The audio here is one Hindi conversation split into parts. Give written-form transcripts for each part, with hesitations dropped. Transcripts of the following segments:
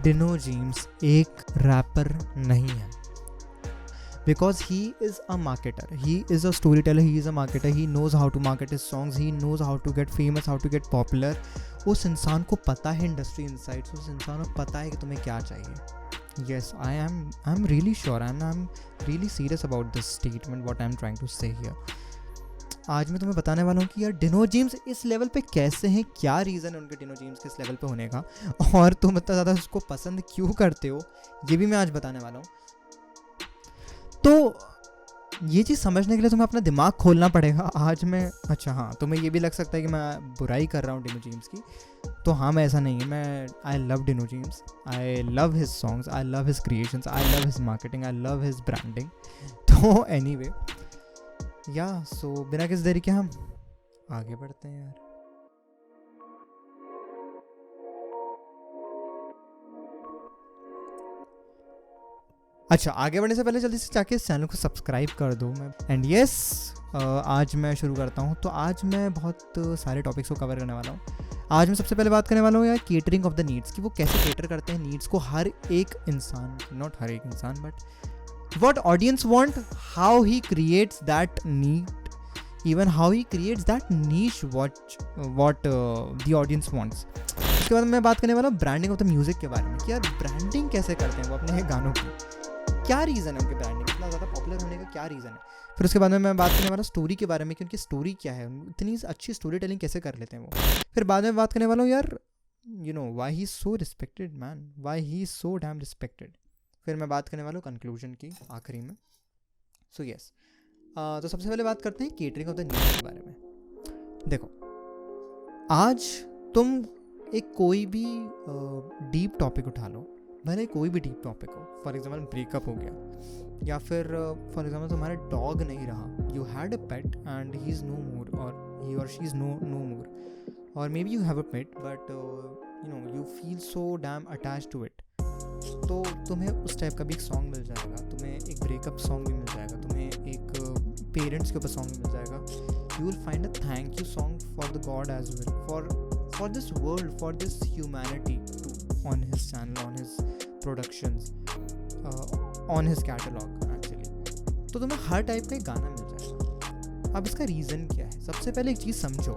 डिनो जेम्स एक रैपर नहीं है, because he is a marketer, he is a storyteller, he is a marketer, he knows how to market his songs, he knows how to get famous, how to get popular. उस इंसान को पता है इंडस्ट्री इनसाइट्स, उस इंसान को पता है कि तुम्हें क्या चाहिए. Yes, I'm really sure and I'm really serious about this statement, what I'm trying to say here. आज मैं तुम्हें बताने वाला हूँ कि यार डिनो जेम्स इस लेवल पे कैसे हैं, क्या रीज़न है उनके डिनो जेम्स के इस लेवल पे होने का, और तुम इतना ज़्यादा उसको पसंद क्यों करते हो, ये भी मैं आज बताने वाला हूँ. तो ये चीज़ समझने के लिए तुम्हें अपना दिमाग खोलना पड़ेगा. आज मैं अच्छा हाँ, तुम्हें ये भी लग सकता है कि मैं बुराई कर रहा हूँ डिनो जेम्स की, तो हाँ मैं ऐसा नहीं है. मैं I love Dino James, I love his songs, I love his creations, I love his marketing, I love his branding. तो एनीवे या सो बिना किसी देरी के हम आगे बढ़ते हैं यार. अच्छा, आगे बढ़ने से पहले जल्दी से जाके इस चैनल को सब्सक्राइब कर दो. मैं एंड यस आज मैं शुरू करता हूँ. तो आज मैं बहुत सारे टॉपिक्स को कवर करने वाला हूँ. आज मैं सबसे पहले बात करने वाला हूँ यार केटरिंग ऑफ द नीड्स, कि वो कैसे केटर करते हैं नीड्स को. हर एक इंसान, नॉट हर एक इंसान, but what audience want, how he creates that need, even how he creates that niche what the audience wants. उसके बाद मैं बात करने वाला हूँ ब्रांडिंग ऑफ द म्यूजिक के बारे में, कि यार ब्रांडिंग कैसे करते हैं वो अपने गानों की, क्या रीज़न है उनके ब्रांडिंग इतना ज़्यादा पॉपुलर होने का, क्या रीज़न है. फिर उसके बाद में मैं बात करने वाला स्टोरी के बारे में, कि उनकी स्टोरी क्या है, इतनी अच्छी स्टोरी टेलिंग कैसे कर लेते हैं वो. फिर बाद में बात करने वाला हूँ यार you know why he is so respected man, why he is so damn respected. फिर मैं बात करने वाला हूँ कंक्लूजन की आखिरी में. सो यस, तो सबसे पहले बात करते हैं केटरिंग ऑफ द नीड्स के बारे में. देखो, आज तुम एक कोई भी डीप टॉपिक उठा लो, भले कोई भी डीप टॉपिक हो, फॉर एग्जाम्पल ब्रेकअप हो गया, या फिर फॉर एग्जाम्पल तुम्हारा डॉग नहीं रहा, you had a pet and he is no more, और ही और शी इज़ नो मोर, और maybe you have a pet but you know you feel so damn attach to it. तो तुम्हें उस टाइप का भी एक सॉन्ग मिल जाएगा, तुम्हें एक ब्रेकअप सॉन्ग भी मिल जाएगा, तुम्हें एक पेरेंट्स के ऊपर सॉन्ग भी मिल जाएगा. You will find a thank you song for the god as well, for this world, for this humanity on his channel, on his productions, on his catalog actually. तो तुम्हें हर टाइप का एक गाना मिल जाएगा. अब इसका रीज़न क्या है? सबसे पहले एक चीज़ समझो,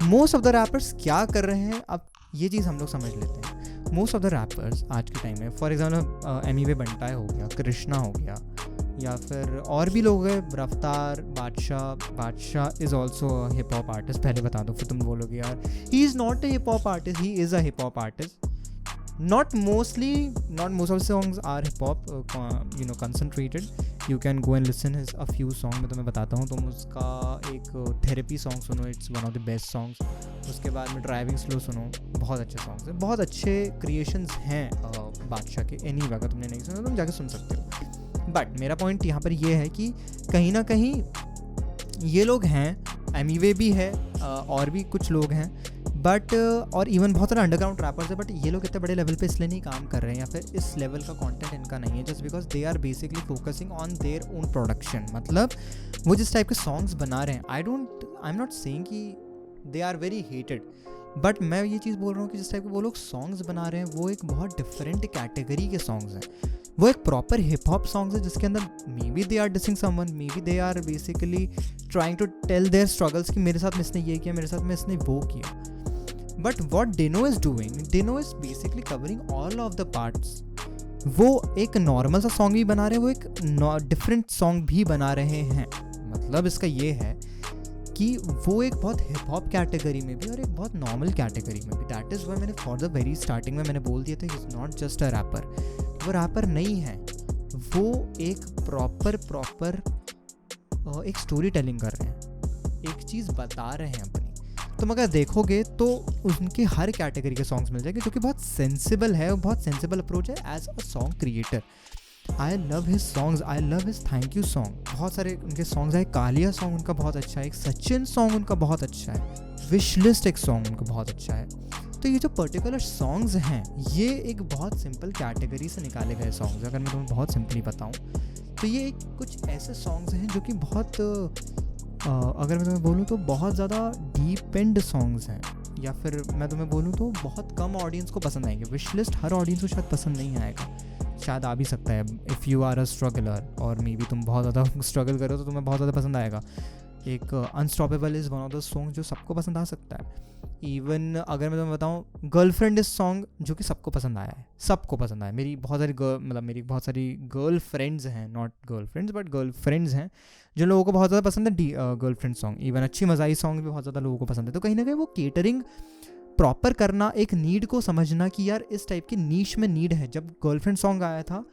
मोस्ट ऑफ द रैपर्स क्या कर रहे हैं. अब ये चीज़ हम लोग समझ लेते हैं. मोस्ट ऑफ द रैपर्स आज के टाइम में, फॉर एग्जाम्पल एमिवे बंटाई हो गया, कृष्णा हो गया, या फिर और भी लोग हैं, रफ्तार, बादशाह is also hip hop artist. पहले बता दो, फिर तुम बोलोगे यार he is not a hip hop artist, he is a hip hop artist. Not most of the songs are hip hop, concentrated. You can go and listen his a few songs. मैं तुम्हें बताता हूँ, तुम उसका एक थेरेपी सॉन्ग सुनो, it's one of the best songs. उसके बाद में ड्राइविंग स्लो सुनो, बहुत अच्छे सॉन्ग्स हैं, बहुत अच्छे क्रिएशंस हैं बादशाह के. एनी अगर तुमने नहीं सुना तुम जाके सुन सकते हो. बट मेरा पॉइंट यहाँ पर ये है कि कहीं ना कहीं ये लोग हैं, एमिवे भी है, और भी कुछ लोग हैं, बट और इवन बहुत सारे अंडरग्राउंड रैपर्स है, बट ये लोग इतने बड़े लेवल पे इसलिए नहीं काम कर रहे हैं, या फिर इस लेवल का कंटेंट इनका नहीं है, just because they are basically focusing on their own production. मतलब वो जिस टाइप के सॉन्ग्स बना रहे हैं, आई एम नॉट सेइंग कि they are very hated, but मैं ये चीज़ बोल रहा हूँ कि जिस टाइप के वो लोग सॉन्ग्स बना रहे हैं वो एक बहुत डिफरेंट कैटेगरी के सॉन्ग्स हैं. वो एक प्रॉपर हिप हॉप सॉन्ग्स है जिसके अंदर maybe they are dissing someone, maybe they are basically trying to tell their struggles कि मेरे साथ में इसने ये किया, मेरे साथ में इसने वो किया. But what Dino is doing, Dino is basically covering all of the parts. वो एक नॉर्मल सा सॉन्ग भी बना रहे हैं, वो एक डिफरेंट सॉन्ग भी बना रहे हैं. मतलब इसका ये है कि वो एक बहुत हिप हॉप कैटेगरी में भी और एक बहुत नॉर्मल कैटेगरी में भी. दैट इज़ वाई मैंने फॉर द वेरी स्टार्टिंग में मैंने बोल दिया था कि is not just a rapper. वो रैपर नहीं है, वो एक प्रॉपर एक स्टोरी टेलिंग कर रहे हैं, एक चीज़ बता रहे हैं अपनी. तुम अगर देखोगे तो उनके हर कैटेगरी के सॉन्ग्स मिल जाएंगे, जो कि बहुत सेंसिबल है, बहुत सेंसिबल अप्रोच है as a song creator. I love his songs, I love his thank you song. बहुत सारे उनके सॉन्ग्स है. कालिया सॉन्ग उनका बहुत अच्छा है, एक सचिन सॉन्ग उनका बहुत अच्छा है, विश लिस्ट एक सॉन्ग उनका बहुत अच्छा है. तो ये जो पर्टिकुलर सॉन्ग्स हैं ये एक बहुत सिंपल कैटेगरी से निकाले गए सॉन्ग्स. अगर मैं तुम्हें बहुत सिंपली बताऊँ तो ये कुछ ऐसे सॉन्ग्स हैं जो कि बहुत अगर मैं तुम्हें बोलूँ तो बहुत ज़्यादा डीप एंड सॉन्ग्स हैं. या फिर मैं तुम्हें बोलूँ तो बहुत कम ऑडियंस को पसंद आएंगे। विश लिस्ट हर ऑडियंस को शायद पसंद नहीं आएगा, शायद आ भी सकता है if you are a struggler, और मे बी तुम बहुत ज़्यादा स्ट्रगल करो तो तुम्हें बहुत ज़्यादा पसंद आएगा। एक unstoppable is one of the song जो सबको पसंद आ सकता है। इवन अगर मैं तुम्हें बताऊँ, गर्लफ्रेंड इस सॉन्ग जो कि सबको पसंद आया है, सबको पसंद आया। मेरी बहुत सारी गर्ल फ्रेंड्स हैं, not girl friends but girl friends हैं, जिन लोगों को बहुत ज़्यादा पसंद है गर्लफ्रेंड सॉन्ग। इवन अच्छी मज़ाई सॉन्ग भी बहुत ज़्यादा लोगों को पसंद है। तो कहीं ना कहीं वो केटरिंग प्रॉपर करना, एक नीड को समझना कि यार इस टाइप की नीश में नीड है। जब गर्लफ्रेंड सॉन्ग आया था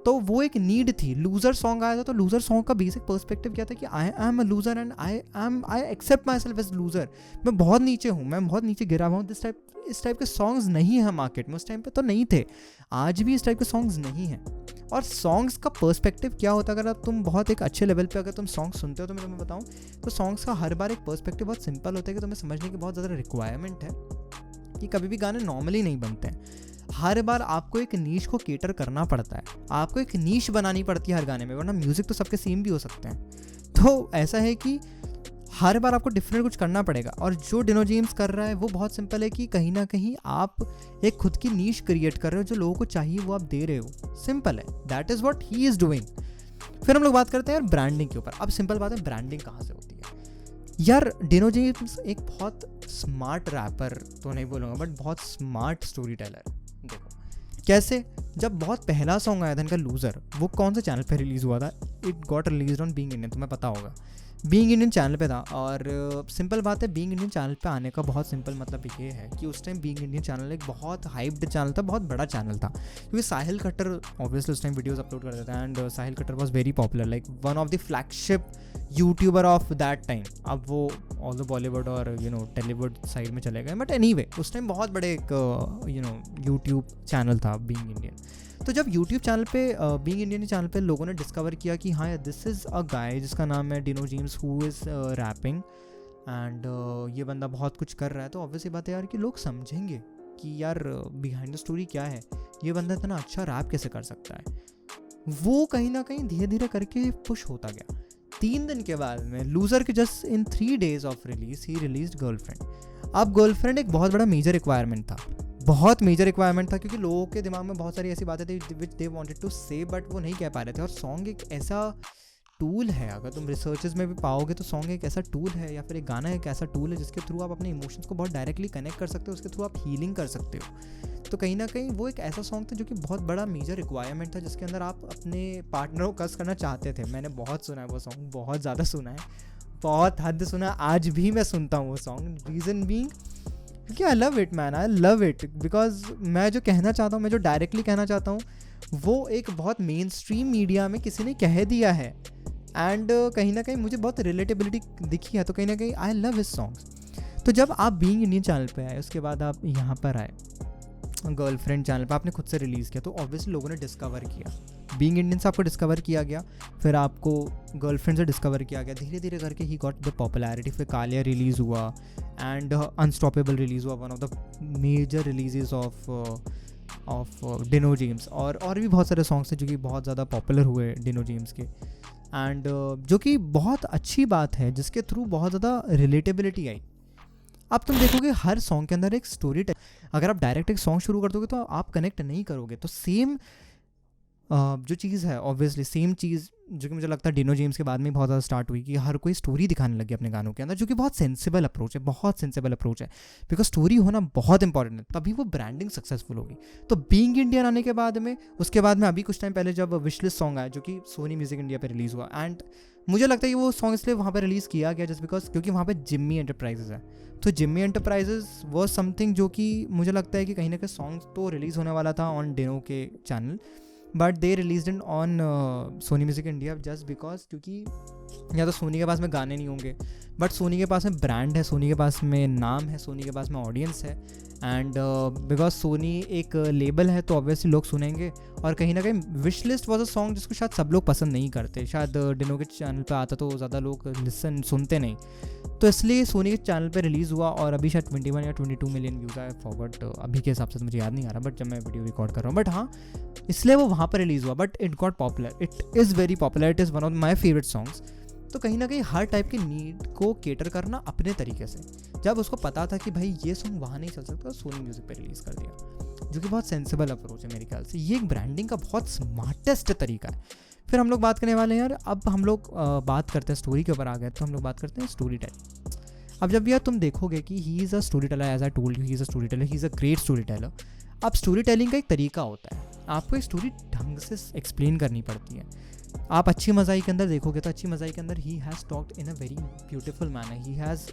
तो वो एक नीड थी। लूज़र सॉन्ग आया था तो लूज़र सॉन्ग का बेसिक पर्सपेक्टिव क्या था कि I am a loser and I accept myself as loser. मैं बहुत नीचे हूँ, मैं बहुत नीचे गिरा हुआ हूँ। इस टाइप के सॉन्ग्स नहीं हैं मार्केट में, उस टाइम पे तो नहीं थे, आज भी इस टाइप के सॉन्ग्स नहीं हैं। और सॉन्ग्स का पर्सपेक्टिव क्या होता है, अगर तुम बहुत एक अच्छे लेवल पे अगर तुम सॉन्ग सुनते हो तो मैं तुम्हें बताऊँ तो सॉन्ग्स का हर बार एक पर्सपेक्टिव बहुत सिंपल होता है कि तुम्हें समझने की बहुत ज़्यादा रिक्वायरमेंट है कि कभी भी गाने नॉर्मली नहीं बनते हैं। हर बार आपको एक नीश को केटर करना पड़ता है, आपको एक नीश बनानी पड़ती है हर गाने में, वरना म्यूज़िक तो सबके सेम भी हो सकते हैं। तो ऐसा है कि हर बार आपको डिफरेंट कुछ करना पड़ेगा। और जो डिनो जेम्स कर रहा है वो बहुत सिंपल है कि कहीं ना कहीं आप एक खुद की नीश क्रिएट कर रहे हो, जो लोगों को चाहिए वो आप दे रहे हो। सिंपल है, that is what he is doing. फिर हम लोग बात करते हैं यार ब्रांडिंग के ऊपर। अब सिंपल बात है, ब्रांडिंग कहाँ से होती है यार। डिनो जेम्स एक बहुत स्मार्ट रैपर तो नहीं बोलूँगा बट बहुत स्मार्ट स्टोरी टेलर। देखो कैसे, जब बहुत पहला सॉन्ग आया था इनका लूज़र, वो कौन से चैनल पे रिलीज़ हुआ था? It got release on being Indian, तुम्हें पता होगा, बीइंग इंडियन चैनल पे था। और सिंपल बात है, बीइंग इंडियन चैनल पे आने का बहुत सिंपल मतलब ये है कि उस टाइम बीइंग इंडियन चैनल एक बहुत हाइप्ड चैनल था, बहुत बड़ा चैनल था, क्योंकि साहिल खट्टर ऑब्वियसली उस टाइम वीडियोस अपलोड करते थे and Sahil Khattar was very popular, like one of the flagship YouTuber of that time. अब वो ऑल द बॉलीवुड और टेलीवुड साइड में चले गए, बट एनीवे उस टाइम बहुत बड़े एक यूट्यूब चैनल था बीइंग इंडियन। तो जब यूट्यूब चैनल पे बीइंग इंडियन चैनल पे लोगों ने डिस्कवर किया कि हाँ दिस इज़ अ गाय जिसका नाम है Dino James who is rapping and ये बंदा बहुत कुछ कर रहा है, तो ऑब्वियसली बात है यार कि लोग समझेंगे कि यार बिहाइंड द स्टोरी क्या है, ये बंदा इतना अच्छा रैप कैसे कर सकता है। वो कहीं ना कहीं धीरे धीरे करके पुश होता गया। 3 दिन के बाद में लूज़र के just in 3 days of release he released girlfriend. अब गर्लफ्रेंड एक बहुत बड़ा मेजर रिक्वायरमेंट था, बहुत मेजर रिक्वायरमेंट था, क्योंकि लोगों के दिमाग में बहुत सारी ऐसी बातें थी विच दे वांटेड टू से बट वो नहीं कह पा रहे थे। और सॉन्ग एक ऐसा टूल है, अगर तुम रिसर्चेस में भी पाओगे तो सॉन्ग एक ऐसा टूल है या फिर एक गाना एक ऐसा टूल है जिसके थ्रू आप अपने इमोशंस को बहुत डायरेक्टली कनेक्ट कर सकते हो, उसके थ्रू आप हीलिंग कर सकते हो। तो कहीं ना कहीं वो एक ऐसा सॉन्ग था जो कि बहुत बड़ा मेजर रिक्वायरमेंट था, जिसके अंदर आप अपने पार्टनर को कस करना चाहते थे। मैंने बहुत सुना है वो सॉन्ग, बहुत ज़्यादा सुना है, बहुत हद सुना है, आज भी मैं सुनता हूँ वो सॉन्ग। रीज़न बीइंग क्योंकि I love it man, I love it because मैं जो कहना चाहता हूँ, मैं जो डायरेक्टली कहना चाहता हूँ वो एक बहुत मेन स्ट्रीम मीडिया में किसी ने कह दिया है एंड कहीं ना कहीं मुझे बहुत रिलेटेबिलिटी दिखी है। तो कहीं ना कहीं आई लव हिज सॉन्ग्स। तो जब आप बीइंग इंडियन चैनल पे आए, उसके बाद आप यहाँ पर आए गर्लफ्रेंड चैनल पे, आपने खुद से रिलीज़ किया, तो ऑब्वियसली लोगों ने डिस्कवर किया। बीइंग इंडियन से आपको डिस्कवर किया गया, फिर आपको गर्लफ्रेंड से डिस्कवर किया गया, धीरे धीरे करके ही गॉट द पॉपुलैरिटी। फिर कालिया रिलीज़ हुआ एंड अनस्टॉपेबल रिलीज़ हुआ, one of the major releases of Dino James. और भी बहुत सारे सॉन्ग्स थे जो कि बहुत ज़्यादा पॉपुलर हुए डिनो जेम्स के एंड जो कि बहुत अच्छी बात है, जिसके थ्रू बहुत ज़्यादा रिलेटेबिलिटी आई। अब तुम देखोगे हर सॉन्ग के अंदर एक स्टोरी, अगर आप डायरेक्ट एक सॉन्ग शुरू कर दोगे तो आप कनेक्ट नहीं करोगे। तो सेम जो चीज़ है ऑब्वियसली सेम चीज़ जो कि मुझे लगता है डिनो जेम्स के बाद में बहुत ज़्यादा स्टार्ट हुई कि हर कोई स्टोरी दिखाने लगे अपने गानों के अंदर, जो कि बहुत सेंसिबल अप्रोच है, बहुत सेंसिबल अप्रोच है, बिकॉज स्टोरी होना बहुत इंपॉर्टेंट है, तभी वो ब्रांडिंग सक्सेसफुल होगी। तो बीइंग इंडियन आने के बाद में, उसके बाद में अभी कुछ टाइम पहले जब विशलिस्ट सॉन्ग आया जो कि सोनी म्यूजिक इंडिया पर रिलीज़ हुआ, एंड मुझे लगता है कि वो सॉन्ग इसलिए वहाँ पर रिलीज़ किया गया जस्ट बिकॉज क्योंकि वहाँ पर जिम्मी एंटरप्राइजेज है। तो जिम्मी एंटरप्राइजेज वो समथिंग जो कि मुझे लगता है कि कहीं ना कहीं सॉन्ग तो रिलीज़ होने वाला था ऑन डिनो के channel, but they release in on Sony music India just because क्योंकि या तो सोनी के पास में गाने नहीं होंगे, बट सोनी के पास में ब्रांड है, सोनी के पास में नाम है, सोनी के पास में ऑडियंस है एंड बिकॉज सोनी एक लेबल है तो ऑब्वियसली लोग सुनेंगे। और कहीं ना कहीं wish list was a song जिसको शायद सब लोग पसंद नहीं करते, शायद डिनो के चैनल पे आता तो ज़्यादा लोग सुनते नहीं, तो इसलिए सोनी के चैनल पे रिलीज़ हुआ और अभी शायद 21 या 22 मिलियन व्यूज़ आए फॉरवर्ड, अभी के हिसाब से तो मुझे याद नहीं आ रहा बट जब मैं वीडियो रिकॉर्ड कर रहा हूँ, बट हाँ इसलिए वो वहाँ पर रिलीज़ हुआ, but it got popular, it is very popular, it is one of my favourite songs. तो कहीं ना कहीं हर टाइप की नीड को केटर करना अपने तरीके से। जब उसको पता था कि भाई ये सॉन्ग वहाँ नहीं चल सकता, सोनी म्यूज़िक पे रिलीज़ कर दिया, जो कि बहुत सेंसिबल अप्रोच है मेरे ख्याल से। ये एक ब्रांडिंग का बहुत स्मार्टेस्ट तरीका है। फिर हम लोग बात करने वाले हैं यार, अब हम लोग बात करते हैं स्टोरी के ऊपर आ गए, तो हम लोग बात करते हैं स्टोरी टेलिंग। अब जब यार तुम देखोगे कि he is a storyteller, as I told you, he is a storyteller, he is a great storyteller. अब स्टोरी टेलिंग का एक तरीका होता है, आपको एक स्टोरी ढंग से एक्सप्लेन करनी पड़ती है। आप अच्छी मज़ाई के अंदर देखोगे तो अच्छी मज़ाई के अंदर he has talked in a very beautiful manner, he has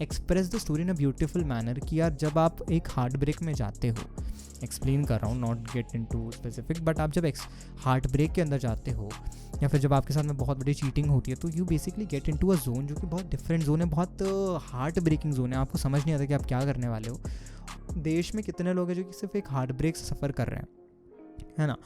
express the story in a beautiful manner कि यार जब आप एक हार्ट ब्रेक में जाते हो, एक्सप्लेन कर रहा हूँ, not get into specific, but आप जब हार्ट ब्रेक के अंदर जाते हो या फिर जब आपके साथ में बहुत बड़ी चीटिंग होती है, तो you basically get into a zone जो कि बहुत डिफरेंट जोन है, बहुत हार्ट ब्रेकिंग जोन है। आपको समझ नहीं आता कि आप क्या करने वाले हो। देश में कितने लोग हैं जो कि सिर्फ एक हार्ट ब्रेक से सफ़र कर रहे हैं, है ना।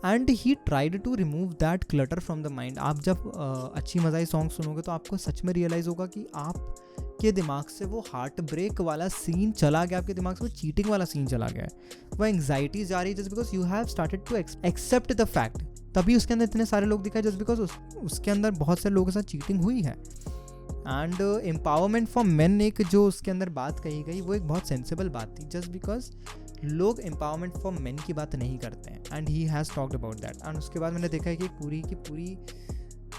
And he tried to remove that clutter from the mind. आप जब अच्छी मज़ाई सॉन्ग सुनोगे तो आपको सच में रियलाइज़ होगा कि आपके दिमाग से वो हार्ट ब्रेक वाला सीन चला गया, आपके दिमाग से वो चीटिंग वाला सीन चला गया है, वो एंग्जाइटी जा रही है, just because you have started to accept the fact. तभी उसके अंदर इतने सारे लोग दिखाए, जस्ट बिकॉज उसके अंदर बहुत सारे लोगों के साथ चीटिंग हुई है। एंड एम्पावरमेंट फॉर मेन एक जो उसके अंदर बात कही गई, वो एक बहुत सेंसिबल बात थी, जस्ट बिकॉज लोग एम्पावरमेंट फॉर मेन की बात नहीं करते हैं। And he has talked about that. And उसके बाद मैंने देखा है कि पूरी की पूरी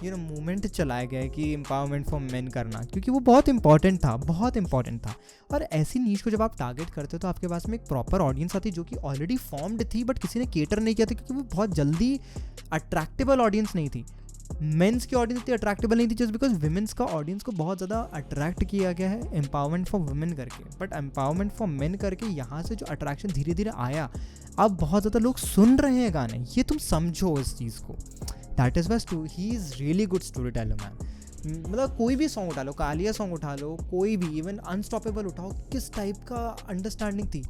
मूवमेंट चलाया गया है कि एम्पावरमेंट फॉर मेन करना, क्योंकि वो बहुत इंपॉर्टेंट था, बहुत इंपॉर्टेंट था। और ऐसी नीश को जब आप टारगेट करते हो तो आपके पास में एक प्रॉपर ऑडियंस आती है जो कि ऑलरेडी फॉर्म्ड थी, बट किसी ने केटर नहीं किया था, क्योंकि वो बहुत जल्दी अट्रैक्टेबल ऑडियंस नहीं थी। मेंस की ऑडियंस इतनी अट्रैक्टेबल नहीं थी, जस्ट बिकॉज विमेंस का ऑडियंस को बहुत ज़्यादा अट्रैक्ट किया गया है एम्पावरमेंट फॉर वुमेन करके। बट एम्पावरमेंट फॉर मेन करके यहाँ से जो अट्रैक्शन धीरे धीरे आया, अब बहुत ज़्यादा लोग सुन रहे हैं गाने। ये तुम समझो इस चीज़ को। That is why he is really good story Taylor man. मतलब कोई भी सॉन्ग उठा लो, कालिया सॉन्ग उठा लो, कोई भी, इवन अनस्टॉपेबल उठाओ, किस टाइप का अंडरस्टैंडिंग थी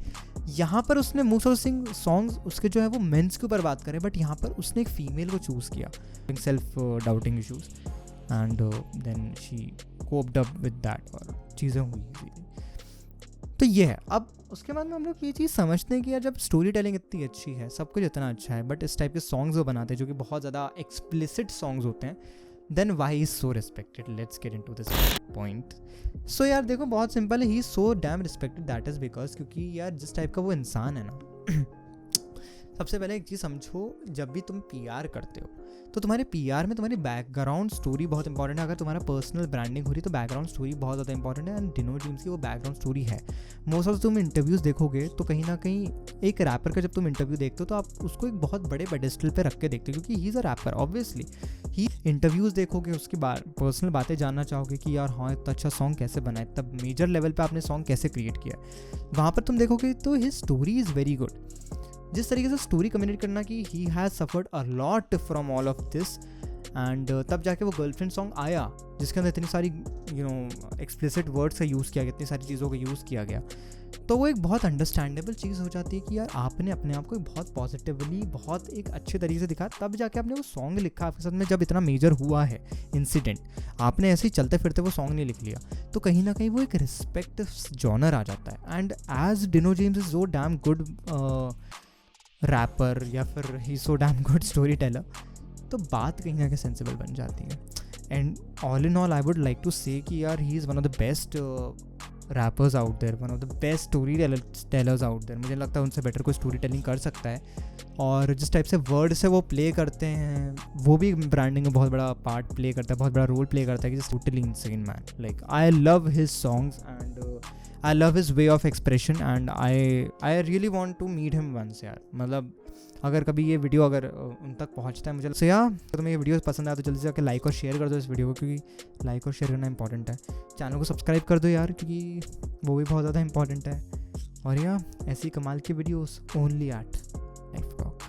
यहाँ पर। उसने मोस्ट ऑफ सिंग सॉन्ग्स उसके जो है वो मेंस के ऊपर बात करें, बट यहाँ पर उसने एक फीमेल को चूज़ किया, self doubting issues, and then she coped up with that और चीज़ें हुई। तो ये है। अब उसके बाद में हम लोग ये चीज़ समझते हैं कि यार जब स्टोरी टेलिंग इतनी अच्छी है, सब कुछ इतना अच्छा है, बट इस टाइप के सॉन्ग्स वो बनाते हैं जो कि बहुत ज़्यादा एक्सप्लिसिट सॉन्ग्स होते हैं, then why he is so respected? Let's get into this point. So यार देखो, बहुत सिंपल है, he is so damn respected, that is because क्योंकि यार जिस टाइप का वो इंसान है ना सबसे पहले एक चीज़ समझो, जब भी तुम PR करते हो तो तुम्हारे PR में तुम्हारी बैकग्राउंड स्टोरी बहुत इंपॉर्टेंट है। अगर तुम्हारा पर्सनल ब्रांडिंग हो रही है तो बैकग्राउंड स्टोरी बहुत ज़्यादा इंपॉर्टेंट है, एंड डिनो ड्रीम्स की वो बैकग्राउंड स्टोरी है। मोस्ट ऑफ तुम इंटरव्यूज़ देखोगे तो कहीं ना कहीं एक रैपर का जब तुम इंटरव्यू देखते हो तो आप उसको एक बहुत बड़े पेडेस्टल पे रख के देखते हो, क्योंकि ही is a rapper obviously. He interviews देखोगे, उसकी पर्सनल बातें जानना चाहोगे कि यार हाँ इतना अच्छा सॉन्ग कैसे बना है, तब मेजर लेवल पे आपने सॉन्ग कैसे क्रिएट किया, वहाँ पर तुम देखोगे तो his story is very good. जिस तरीके से स्टोरी कम्युनिकेट करना कि he has suffered a lot from all of this, and तब जाके वो गर्लफ्रेंड सॉन्ग आया जिसके अंदर इतनी सारी एक्सप्लिसिट वर्ड्स का यूज़ किया गया, इतनी सारी चीज़ों का यूज़ किया गया, तो वो एक बहुत अंडरस्टैंडेबल चीज़ हो जाती है कि यार आपने अपने आप को बहुत पॉजिटिवली, बहुत एक अच्छे तरीके से दिखाया, तब जाके आपने वो सॉन्ग लिखा आपके साथ में। जब इतना मेजर हुआ है इंसिडेंट, आपने ऐसे ही चलते फिरते वो सॉन्ग नहीं लिख लिया, तो कहीं ना कहीं वो एक रिस्पेक्ट जॉनर आ जाता है। And as Dino James is so damn good rapper, या फिर he so damn good story teller, तो बात कहीं ना कहीं सेंसिबल बन जाती है। And all in all I would like to say कि यार he is one of the best rappers out there, one of the best story tellers out there. मुझे लगता है उनसे बेटर कोई स्टोरी टेलिंग कर सकता है, और जिस टाइप से वर्ड से वो प्ले करते हैं वो भी ब्रांडिंग में बहुत बड़ा पार्ट प्ले करता है, बहुत बड़ा रोल प्ले करता है। कि just totally insane man, like I love his songs and I love his way of expression, and I really want to meet him once यार। मतलब अगर कभी ये वीडियो अगर उन तक पहुंचता है मुझे से यार, तो तुम्हें ये वीडियो पसंद आया तो जल्दी से आकर लाइक और शेयर कर दो इस वीडियो को, क्योंकि लाइक और शेयर करना इंपॉर्टेंट है। चैनल को सब्सक्राइब कर दो यार, क्योंकि वो भी बहुत ज़्यादा इंपॉर्टेंट है। और यार ऐसी कमाल की videos only at life talk.